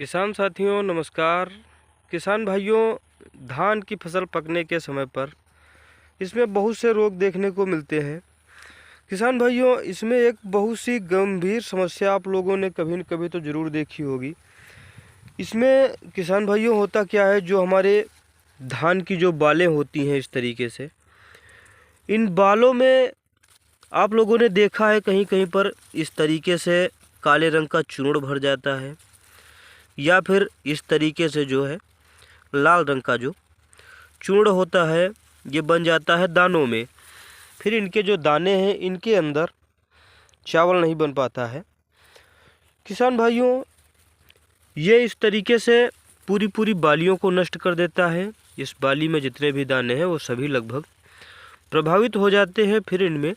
किसान साथियों नमस्कार। किसान भाइयों, धान की फसल पकने के समय पर इसमें बहुत से रोग देखने को मिलते हैं। किसान भाइयों, इसमें एक बहुत सी गंभीर समस्या आप लोगों ने कभी न कभी तो ज़रूर देखी होगी। इसमें किसान भाइयों होता क्या है, जो हमारे धान की जो बालें होती हैं इस तरीके से, इन बालों में आप लोगों ने देखा है कहीं कहीं पर इस तरीके से काले रंग का चूर्ण भर जाता है, या फिर इस तरीके से जो है लाल रंग का जो चूर्ण होता है ये बन जाता है दानों में। फिर इनके जो दाने हैं इनके अंदर चावल नहीं बन पाता है। किसान भाइयों, ये इस तरीके से पूरी पूरी बालियों को नष्ट कर देता है। इस बाली में जितने भी दाने हैं वो सभी लगभग प्रभावित हो जाते हैं। फिर इनमें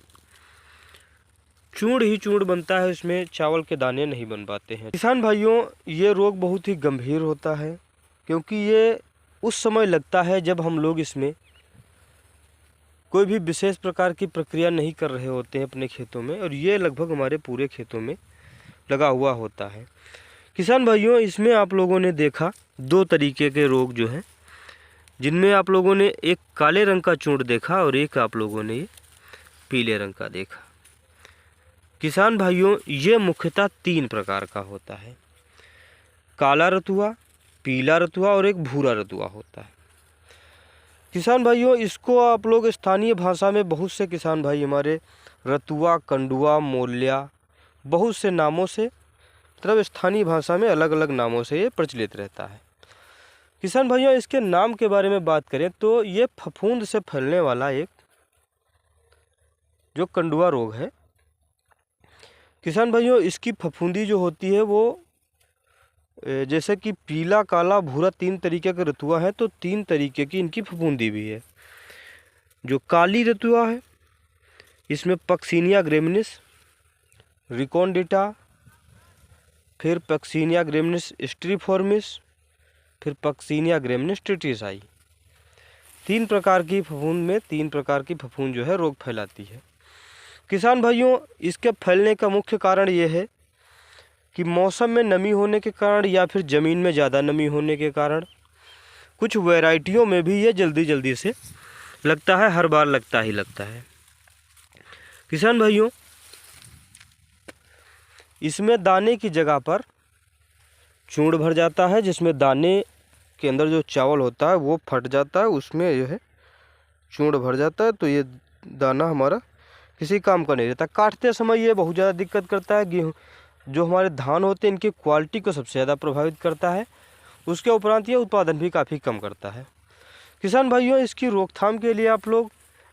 चूर्ण ही चूर्ण बनता है, इसमें चावल के दाने नहीं बन पाते हैं। किसान भाइयों, ये रोग बहुत ही गंभीर होता है, क्योंकि ये उस समय लगता है जब हम लोग इसमें कोई भी विशेष प्रकार की प्रक्रिया नहीं कर रहे होते हैं अपने खेतों में, और ये लगभग हमारे पूरे खेतों में लगा हुआ होता है। किसान भाइयों, इसमें आप लोगों ने देखा दो तरीके के रोग जो हैं, जिनमें आप लोगों ने एक काले रंग का चूर्ण देखा और एक आप लोगों ने ये पीले रंग का देखा। किसान भाइयों, ये मुख्यतः तीन प्रकार का होता है। काला रतुआ, पीला रतुआ और एक भूरा रतुआ होता है। किसान भाइयों, इसको आप लोग स्थानीय भाषा में बहुत से किसान भाई हमारे रतुआ, कंडुआ, मोल्या, बहुत से नामों से, मतलब स्थानीय भाषा में अलग अलग नामों से ये प्रचलित रहता है। किसान भाइयों, इसके नाम के बारे में बात करें तो ये फफूंद से फैलने वाला एक जो कंडुआ रोग है। किसान भाइयों, इसकी फफूंदी जो होती है वो जैसे कि पीला, काला, भूरा तीन तरीके का रतुआ है, तो तीन तरीके की इनकी फफूंदी भी है। जो काली रतुआ है इसमें पक्सिनिया ग्रेमिनिस, रिकॉन्डिटा, फिर पक्सिनिया ग्रेमिनिस स्ट्रीफॉर्मिस, फिर पक्सिनिया ग्रेमिनिस ट्रिटिसाई, तीन प्रकार की फफूंद में तीन प्रकार की फफूंद जो है रोग फैलाती है। किसान भाइयों, इसके फैलने का मुख्य कारण ये है कि मौसम में नमी होने के कारण या फिर ज़मीन में ज़्यादा नमी होने के कारण कुछ वैरायटियों में भी ये जल्दी जल्दी से लगता है, हर बार लगता ही लगता है। किसान भाइयों, इसमें दाने की जगह पर चूर्ण भर जाता है, जिसमें दाने के अंदर जो चावल होता है वो फट जाता है, उसमें जो है चूर्ण भर जाता है, तो ये दाना हमारा किसी काम का नहीं रहता। काटते समय ये बहुत ज़्यादा दिक्कत करता है। गेहूँ जो हमारे धान होते हैं इनकी क्वालिटी को सबसे ज़्यादा प्रभावित करता है। उसके उपरांत ये उत्पादन भी काफ़ी कम करता है। किसान भाइयों, इसकी रोकथाम के लिए आप लोग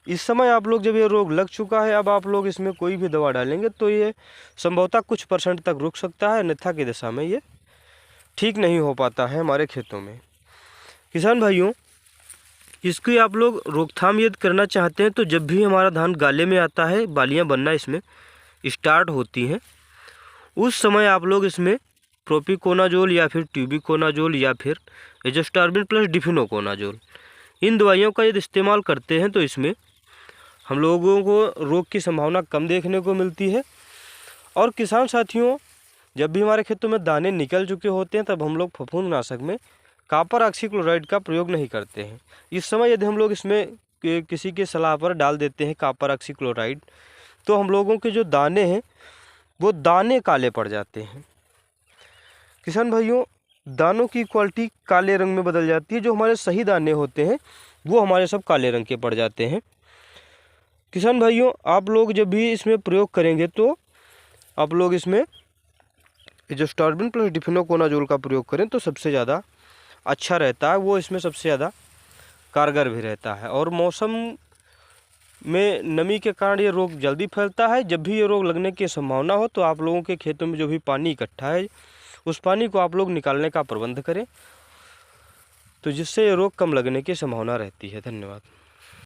इस समय आप लोग जब ये रोग लग चुका है, अब आप लोग इसमें कोई भी दवा डालेंगे तो ये संभवतः कुछ % तक रुक सकता है, अन्यथा की दशा में ये ठीक नहीं हो पाता है हमारे खेतों में। किसान भाइयों, इसकी आप लोग रोकथाम यदि करना चाहते हैं तो जब भी हमारा धान गाले में आता है, बालियाँ बनना इसमें स्टार्ट होती हैं, उस समय आप लोग इसमें प्रोपिकोनाजोल या फिर ट्यूबिकोनाजोल या फिर एजोस्टार्बिन प्लस डिफिनोकोनाजोल, इन दवाइयों का यदि इस्तेमाल करते हैं तो इसमें हम लोगों को रोग की संभावना कम देखने को मिलती है। और किसान साथियों, जब भी हमारे खेतों में दाने निकल चुके होते हैं तब हम लोग फफूंदनाशक में कॉपर ऑक्सीक्लोराइड का प्रयोग नहीं करते हैं। इस समय यदि हम लोग इसमें किसी के सलाह पर डाल देते हैं कॉपर ऑक्सीक्लोराइड, तो हम लोगों के जो दाने हैं वो दाने काले पड़ जाते हैं। किसान भाइयों, दानों की क्वालिटी काले रंग में बदल जाती है। जो हमारे सही दाने होते हैं वो हमारे सब काले रंग के पड़ जाते हैं। किसान भाइयों, आप लोग जब भी इसमें प्रयोग करेंगे तो आप लोग इसमें एजोस्टार्बिन प्लस डिफिनोकोनाजोल का प्रयोग करें तो सबसे ज़्यादा अच्छा रहता है, वो इसमें सबसे ज़्यादा कारगर भी रहता है। और मौसम में नमी के कारण ये रोग जल्दी फैलता है। जब भी ये रोग लगने की संभावना हो तो आप लोगों के खेतों में जो भी पानी इकट्ठा है उस पानी को आप लोग निकालने का प्रबंध करें, तो जिससे ये रोग कम लगने की संभावना रहती है। धन्यवाद।